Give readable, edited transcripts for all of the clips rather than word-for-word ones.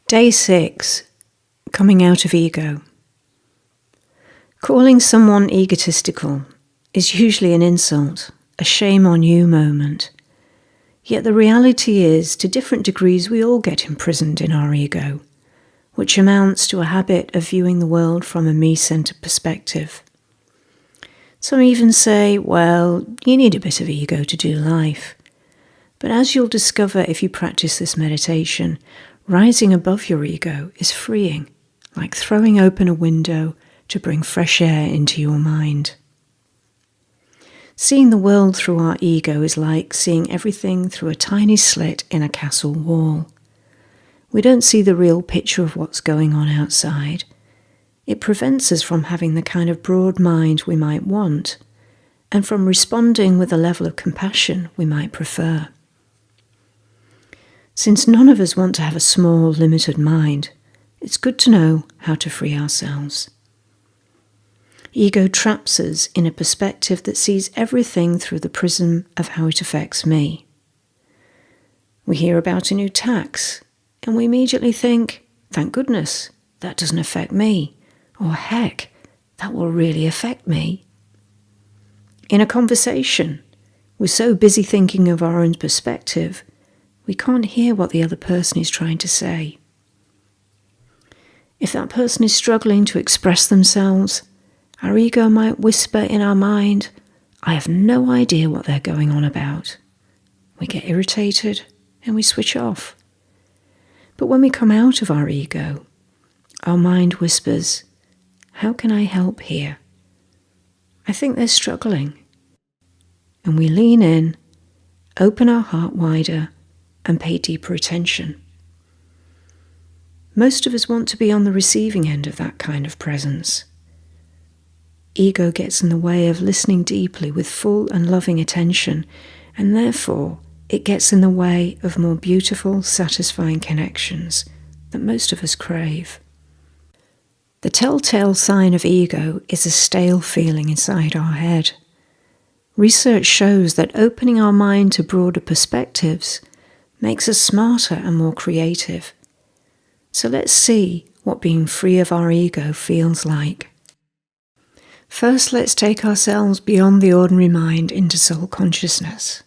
Day 6. Coming out of ego. Calling someone egotistical is usually an insult, a shame on you moment. Yet the reality is, to different degrees, we all get imprisoned in our ego, which amounts to a habit of viewing the world from a me-centered perspective. Some even say, well, you need a bit of ego to do life. But as you'll discover if you practice this meditation, rising above your ego is freeing, like throwing open a window to bring fresh air into your mind. Seeing the world through our ego is like seeing everything through a tiny slit in a castle wall. We don't see the real picture of what's going on outside. It prevents us from having the kind of broad mind we might want, and from responding with a level of compassion we might prefer. Since none of us want to have a small, limited mind, it's good to know how to free ourselves. Ego traps us in a perspective that sees everything through the prism of how it affects me. We hear about a new tax, and we immediately think, thank goodness, that doesn't affect me, or heck, that will really affect me. In a conversation, we're so busy thinking of our own perspective, we can't hear what the other person is trying to say. If that person is struggling to express themselves, our ego might whisper in our mind, I have no idea what they're going on about. We get irritated and we switch off. But when we come out of our ego, our mind whispers, how can I help here? I think they're struggling. And we lean in, open our heart wider, and pay deeper attention. Most of us want to be on the receiving end of that kind of presence. Ego gets in the way of listening deeply with full and loving attention, and therefore it gets in the way of more beautiful, satisfying connections that most of us crave. The telltale sign of ego is a stale feeling inside our head. Research shows that opening our mind to broader perspectives makes us smarter and more creative. So let's see what being free of our ego feels like. First, let's take ourselves beyond the ordinary mind into soul consciousness.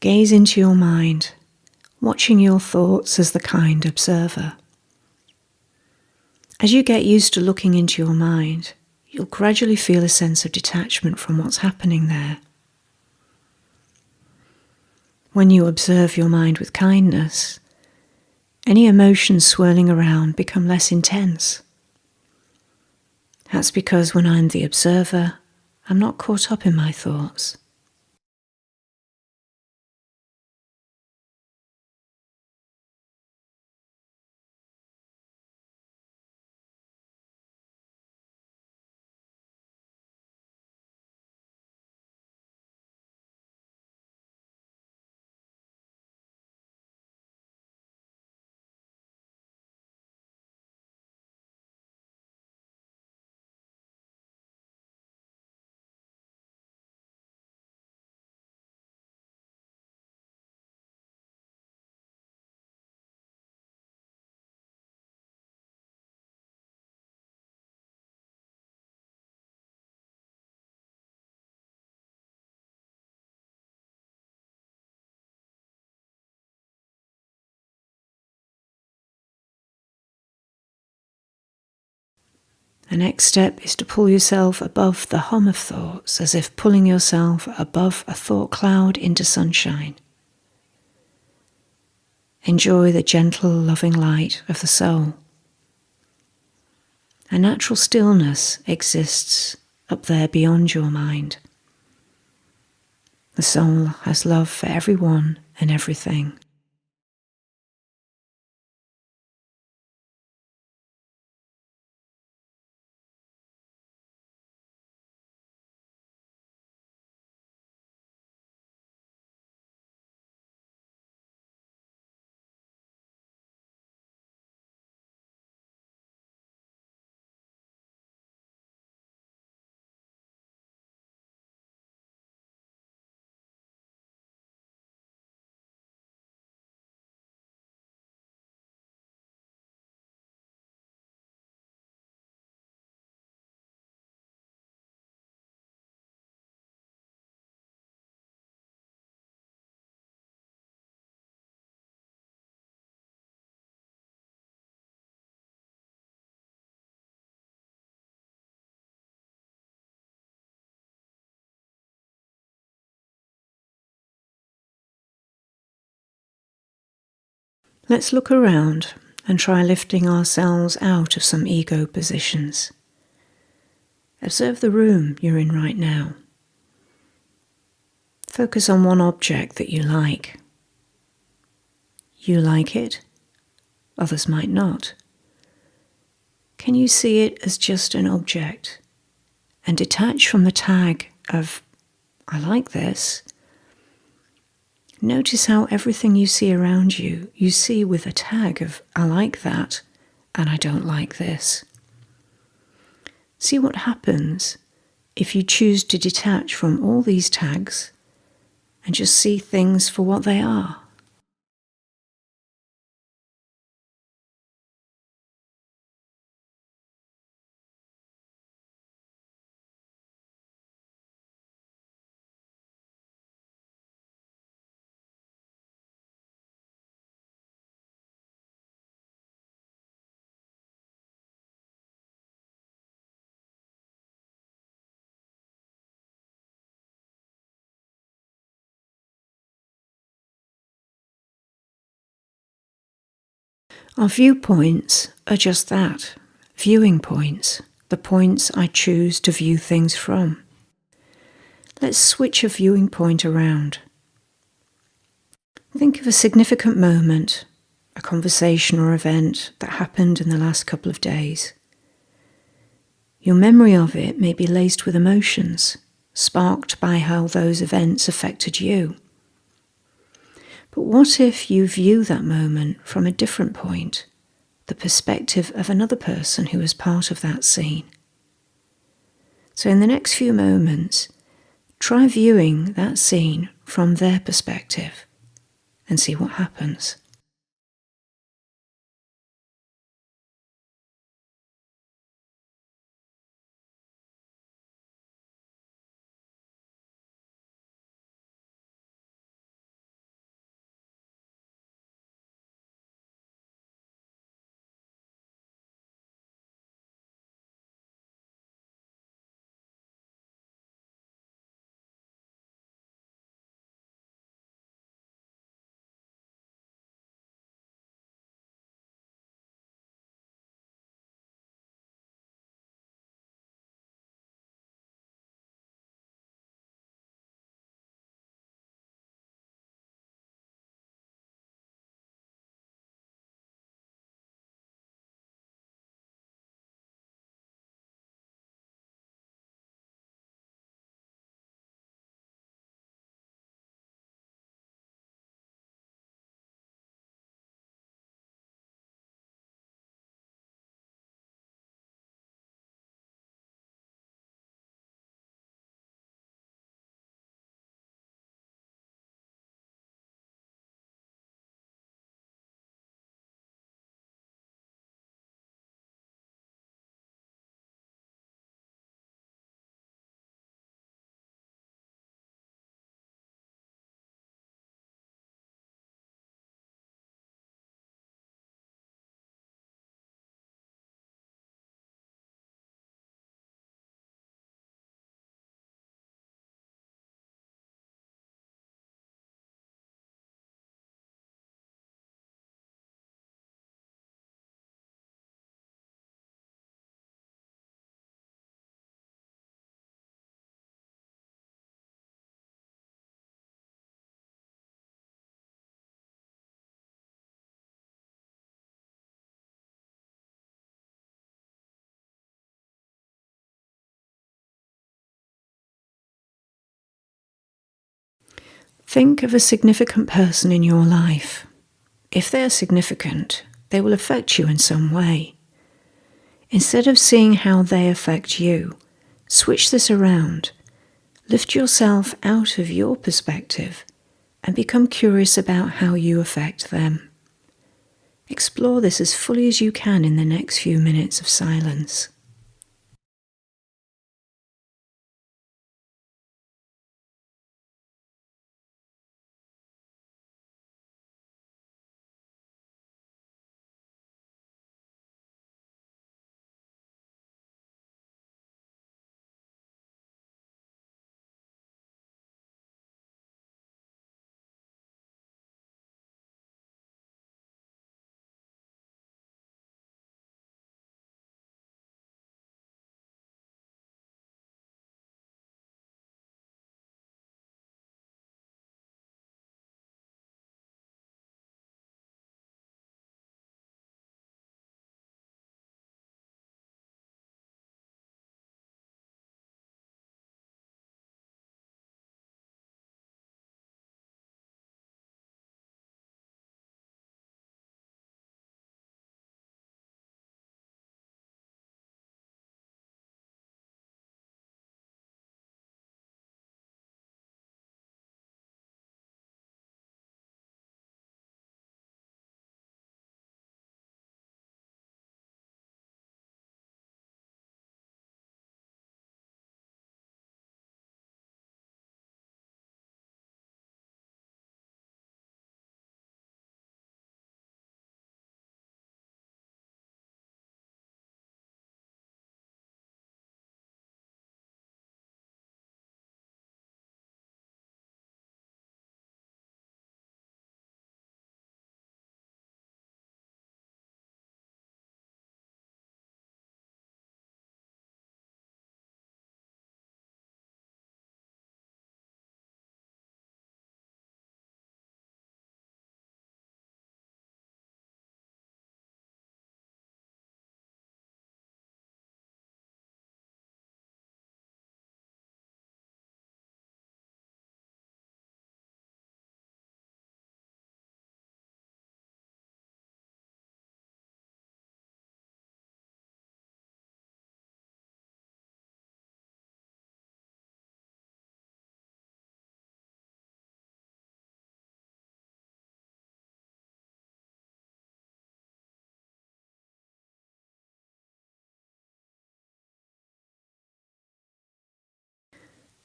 Gaze into your mind, watching your thoughts as the kind observer. As you get used to looking into your mind, you'll gradually feel a sense of detachment from what's happening there. When you observe your mind with kindness, any emotions swirling around become less intense. That's because when I'm the observer, I'm not caught up in my thoughts. The next step is to pull yourself above the hum of thoughts, as if pulling yourself above a thought cloud into sunshine. Enjoy the gentle, loving light of the soul. A natural stillness exists up there beyond your mind. The soul has love for everyone and everything. Let's look around and try lifting ourselves out of some ego positions. Observe the room you're in right now. Focus on one object that you like. You like it, others might not. Can you see it as just an object and detach from the tag of, I like this? Notice how everything you see around you, you see with a tag of, I like that and I don't like this. See what happens if you choose to detach from all these tags and just see things for what they are. Our viewpoints are just that, viewing points, the points I choose to view things from. Let's switch a viewing point around. Think of a significant moment, a conversation or event that happened in the last couple of days. Your memory of it may be laced with emotions, sparked by how those events affected you. But what if you view that moment from a different point, the perspective of another person who was part of that scene? So in the next few moments, try viewing that scene from their perspective and see what happens. Think of a significant person in your life. If they are significant, they will affect you in some way. Instead of seeing how they affect you, switch this around. Lift yourself out of your perspective and become curious about how you affect them. Explore this as fully as you can in the next few minutes of silence.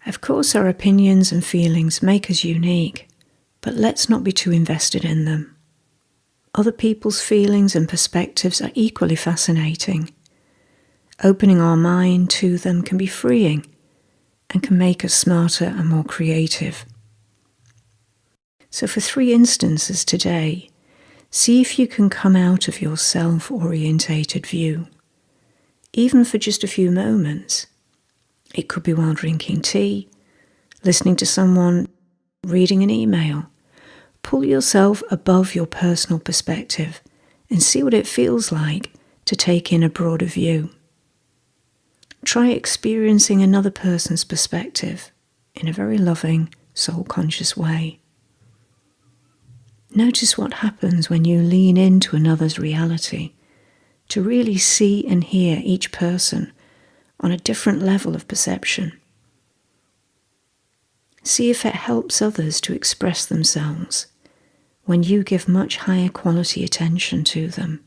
Of course, our opinions and feelings make us unique, but let's not be too invested in them. Other people's feelings and perspectives are equally fascinating. Opening our mind to them can be freeing and can make us smarter and more creative. So for 3 instances today, see if you can come out of your self-orientated view, even for just a few moments. It could be while drinking tea, listening to someone, reading an email. Pull yourself above your personal perspective and see what it feels like to take in a broader view. Try experiencing another person's perspective in a very loving, soul-conscious way. Notice what happens when you lean into another's reality, to really see and hear each person on a different level of perception. See if it helps others to express themselves when you give much higher quality attention to them.